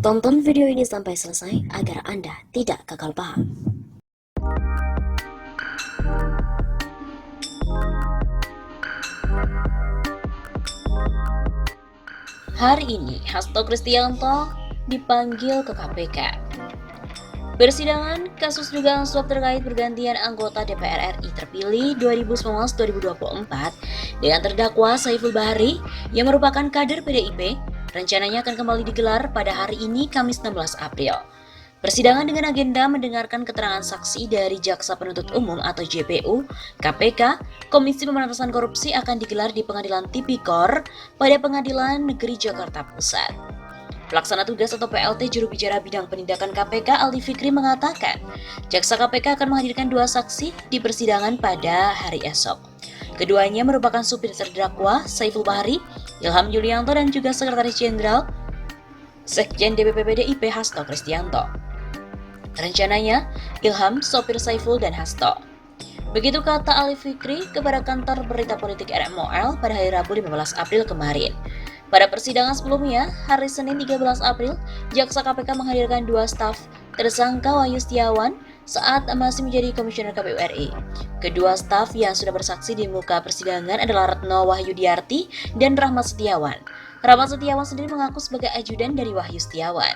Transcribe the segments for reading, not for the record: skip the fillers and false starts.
Tonton video ini sampai selesai agar Anda tidak gagal paham. Hari ini, Hasto Kristianto dipanggil ke KPK. Persidangan kasus dugaan suap terkait pergantian anggota DPR RI terpilih 2019-2024 dengan terdakwa Saiful Bahri yang merupakan kader PDIP rencananya akan kembali digelar pada hari ini, Kamis 16 April. Persidangan dengan agenda mendengarkan keterangan saksi dari Jaksa Penuntut Umum atau JPU, KPK, Komisi Pemberantasan Korupsi akan digelar di Pengadilan Tipikor pada Pengadilan Negeri Jakarta Pusat. Pelaksana tugas atau PLT juru bicara bidang penindakan KPK Aldi Fikri mengatakan, Jaksa KPK akan menghadirkan 2 saksi di persidangan pada hari esok. Keduanya merupakan supir terdakwa Saiful Bahri, Ilham Yulianto dan juga Sekretaris Jenderal Sekjen DPP PDIP Hasto Kristianto. Rencananya, Ilham, sopir Saiful, dan Hasto. Begitu kata Ali Fikri kepada kantor berita politik RMOL pada hari Rabu 15 April kemarin. Pada persidangan sebelumnya, hari Senin 13 April, Jaksa KPK menghadirkan 2 staf tersangka Wahyu Setiawan saat masih menjadi Komisioner KPU RI. Kedua staf yang sudah bersaksi di muka persidangan adalah Retno Wahyudiarti dan Rahmat Setiawan. Rahmat Setiawan sendiri mengaku sebagai ajudan dari Wahyu Setiawan.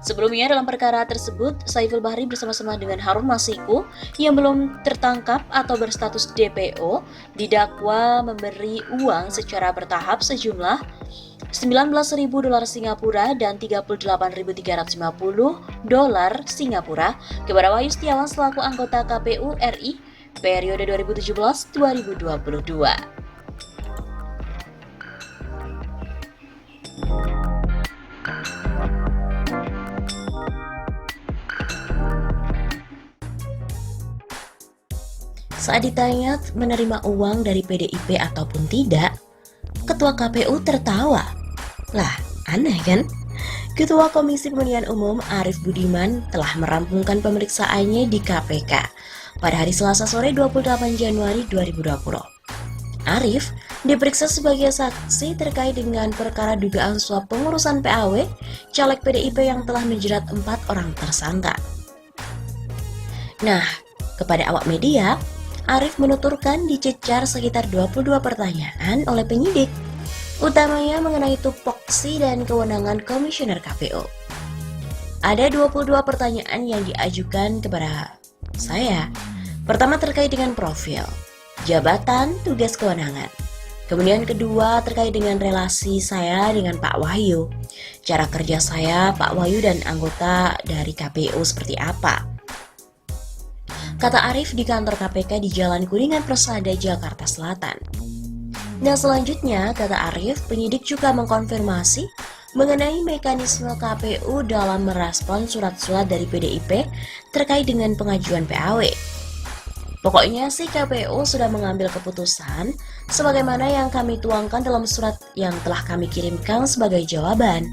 Sebelumnya dalam perkara tersebut, Saiful Bahri bersama-sama dengan Harun Masiku yang belum tertangkap atau berstatus DPO didakwa memberi uang secara bertahap sejumlah $19.000 Singapura dan $38.350 Singapura kepada Wahyu Setiawan selaku anggota KPU RI periode 2017-2022. Saat ditanya menerima uang dari PDIP ataupun tidak, Ketua KPU tertawa. Lah, aneh kan? Ketua Komisi Pemilihan Umum Arief Budiman telah merampungkan pemeriksaannya di KPK pada hari Selasa sore 28 Januari 2020. Arief diperiksa sebagai saksi terkait dengan perkara dugaan suap pengurusan PAW caleg PDIP yang telah menjerat 4 orang tersangka. Nah, kepada awak media, Arief menuturkan dicecar sekitar 22 pertanyaan oleh penyidik, utamanya mengenai tupoksi dan kewenangan komisioner KPU. Ada 22 pertanyaan yang diajukan kepada saya. Pertama terkait dengan profil, jabatan, tugas kewenangan. Kemudian kedua terkait dengan relasi saya dengan Pak Wahyu, cara kerja saya, Pak Wahyu dan anggota dari KPU seperti apa. Kata Arief di kantor KPK di Jalan Kuningan Persada, Jakarta Selatan. Nah selanjutnya, kata Arief, penyidik juga mengkonfirmasi mengenai mekanisme KPU dalam merespon surat-surat dari PDIP terkait dengan pengajuan PAW. Pokoknya sih KPU sudah mengambil keputusan sebagaimana yang kami tuangkan dalam surat yang telah kami kirimkan sebagai jawaban.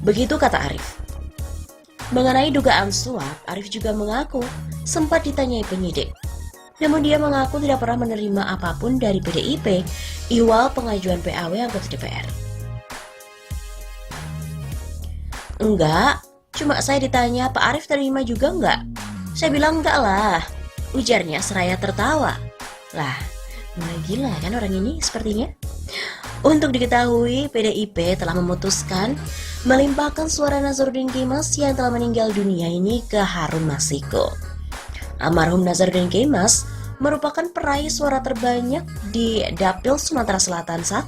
Begitu kata Arief. Mengenai dugaan suap, Arief juga mengaku sempat ditanyai penyidik. Namun dia mengaku tidak pernah menerima apapun dari PDIP ihwal pengajuan PAW anggota DPR. Enggak, cuma saya ditanya Pak Arief terima juga enggak? Saya bilang enggak lah, ujarnya seraya tertawa. Lah, mulai gila kan orang ini sepertinya? Untuk diketahui, PDIP telah memutuskan melimpahkan suara Nazarudin Kemas yang telah meninggal dunia ini ke Harun Masiku. Almarhum Nazarudin Kemas merupakan peraih suara terbanyak di Dapil Sumatera Selatan 1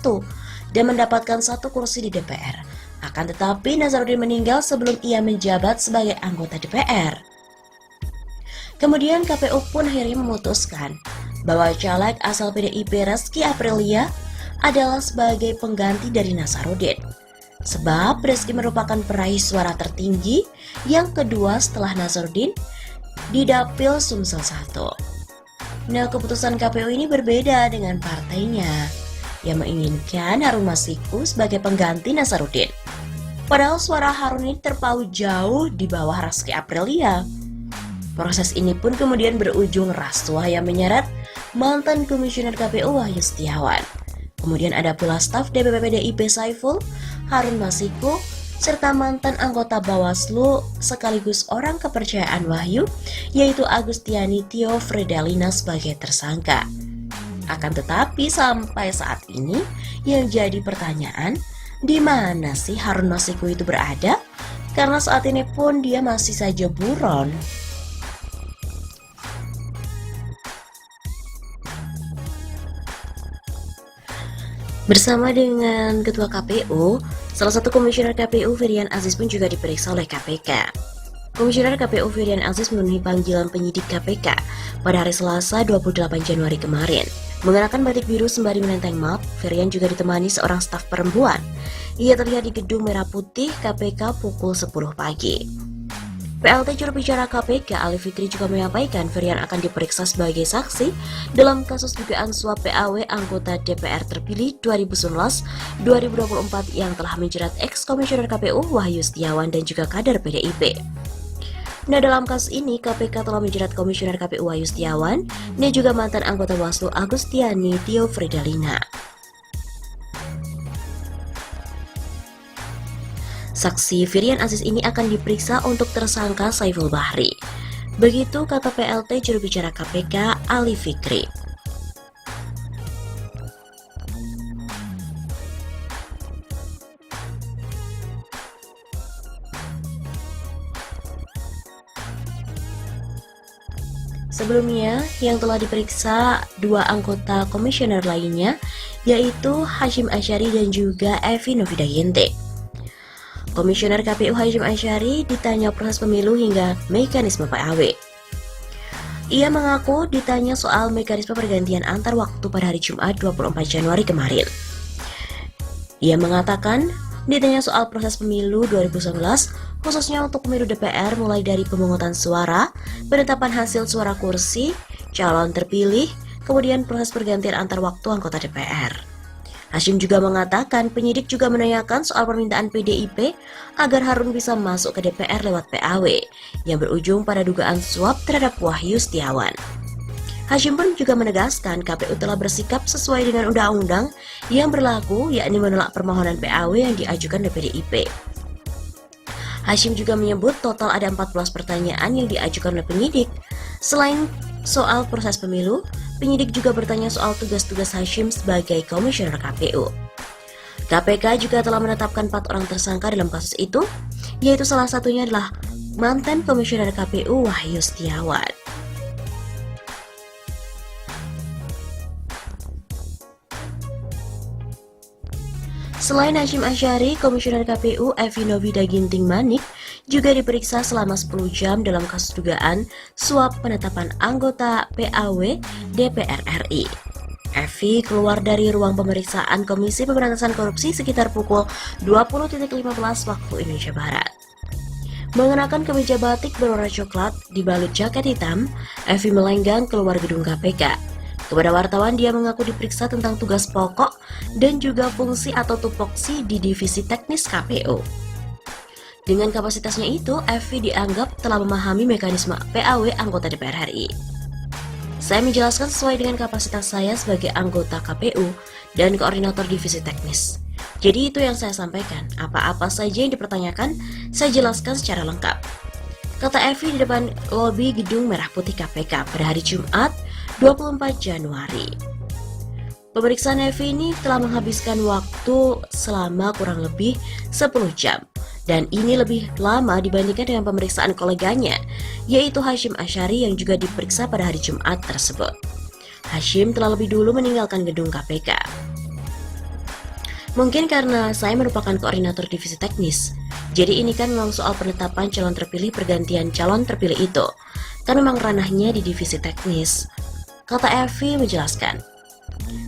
dan mendapatkan 1 kursi di DPR. Akan tetapi Nazarudin meninggal sebelum ia menjabat sebagai anggota DPR. Kemudian KPU pun akhirnya memutuskan bahwa caleg asal PDIP Reski Aprilia adalah sebagai pengganti dari Nazarudin. Sebab Reski merupakan peraih suara tertinggi yang kedua setelah Nazarudin di Dapil Sumsel 1. Nah, keputusan KPU ini berbeda dengan partainya yang menginginkan Harun Masiku sebagai pengganti Nazarudin. Padahal suara Harun ini terpaut jauh di bawah Reski Aprilia. Proses ini pun kemudian berujung rasuah yang menyeret mantan Komisioner KPU Wahyu Setiawan. Kemudian ada pula staf DPP PDIP Saiful, Harun Masiku, serta mantan anggota Bawaslu sekaligus orang kepercayaan Wahyu, yaitu Agustiani Tio Fridalina sebagai tersangka. Akan tetapi sampai saat ini yang jadi pertanyaan, di mana sih Harun Masiku itu berada? Karena saat ini pun dia masih saja buron. Bersama dengan Ketua KPU, salah satu Komisioner KPU Firian Aziz pun juga diperiksa oleh KPK. Komisioner KPU Firian Aziz memenuhi panggilan penyidik KPK pada hari Selasa 28 Januari kemarin. Mengenakan batik biru sembari menenteng map, Firian juga ditemani seorang staf perempuan. Ia terlihat di Gedung Merah Putih KPK pukul 10 pagi. PLT juru bicara KPK Ali Fikri juga menyampaikan Firian akan diperiksa sebagai saksi dalam kasus dugaan suap PAW anggota DPR terpilih 2019-2024 yang telah menjerat ex-komisioner KPU Wahyu Setiawan dan juga kader PDIP. Nah, dalam kasus ini KPK telah menjerat komisioner KPU Wahyu Setiawan dan juga mantan anggota Bawaslu Agustiani Tio Fridalina. Saksi Firian Aziz ini akan diperiksa untuk tersangka Saiful Bahri. Begitu kata PLT juru bicara KPK Ali Fikri. Sebelumnya, yang telah diperiksa dua anggota komisioner lainnya, yaitu Hashim Asyari dan juga Evi Novida-Ginting. Komisioner KPU Hashim Asyari ditanya proses pemilu hingga mekanisme PAW. Ia mengaku ditanya soal mekanisme pergantian antar waktu pada hari Jumat 24 Januari kemarin. Ia mengatakan ditanya soal proses pemilu 2019, khususnya untuk pemilu DPR mulai dari pemungutan suara, penetapan hasil suara kursi, calon terpilih, kemudian proses pergantian antar waktu anggota DPR. Hashim juga mengatakan penyidik juga menanyakan soal permintaan PDIP agar Harun bisa masuk ke DPR lewat PAW yang berujung pada dugaan suap terhadap Wahyu Setiawan. Hashim pun juga menegaskan KPU telah bersikap sesuai dengan undang-undang yang berlaku, yakni menolak permohonan PAW yang diajukan oleh PDIP. Hashim juga menyebut total ada 14 pertanyaan yang diajukan oleh penyidik. Selain soal proses pemilu, penyidik juga bertanya soal tugas-tugas Hashim sebagai komisioner KPU. KPK juga telah menetapkan 4 orang tersangka dalam kasus itu, yaitu salah satunya adalah mantan komisioner KPU Wahyu Setiawan. Selain Hashim Asyari, Komisioner KPU Evi Novida-Ginting Manik juga diperiksa selama 10 jam dalam kasus dugaan suap penetapan anggota PAW DPR RI. Evi keluar dari ruang pemeriksaan Komisi Pemberantasan Korupsi sekitar pukul 20.15 waktu Indonesia Barat. Mengenakan kemeja batik berwarna coklat dibalut jaket hitam, Evi melenggang keluar gedung KPK. Kepada wartawan, dia mengaku diperiksa tentang tugas pokok dan juga fungsi atau tupoksi di divisi teknis KPU. Dengan kapasitasnya itu, Evi dianggap telah memahami mekanisme PAW anggota DPR RI. Saya menjelaskan sesuai dengan kapasitas saya sebagai anggota KPU dan koordinator divisi teknis. Jadi itu yang saya sampaikan, apa-apa saja yang dipertanyakan, saya jelaskan secara lengkap. Kata Evi di depan lobi Gedung Merah Putih KPK pada hari Jumat 24 Januari. Pemeriksaan Evi ini telah menghabiskan waktu selama kurang lebih 10 jam. Dan ini lebih lama dibandingkan dengan pemeriksaan koleganya, yaitu Hashim Asyari yang juga diperiksa pada hari Jumat tersebut. Hashim telah lebih dulu meninggalkan gedung KPK. Mungkin karena saya merupakan koordinator divisi teknis, jadi ini kan memang soal penetapan calon terpilih pergantian calon terpilih itu, kan memang ranahnya di divisi teknis, kata Evi menjelaskan.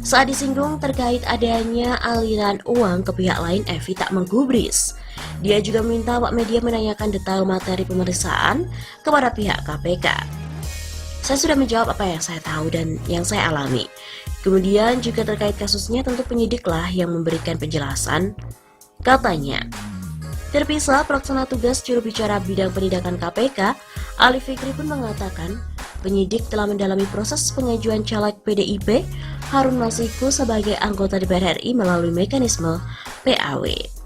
Saat disinggung terkait adanya aliran uang ke pihak lain, Evi tak menggubris. Dia juga minta awak media menanyakan detail materi pemeriksaan kepada pihak KPK. Saya sudah menjawab apa yang saya tahu dan yang saya alami. Kemudian juga terkait kasusnya tentu penyidiklah yang memberikan penjelasan, katanya. Terpisah pelaksana tugas juru bicara bidang penindakan KPK, Ali Fikri pun mengatakan penyidik telah mendalami proses pengajuan caleg PDIP Harun Masiku sebagai anggota DPR RI melalui mekanisme PAW.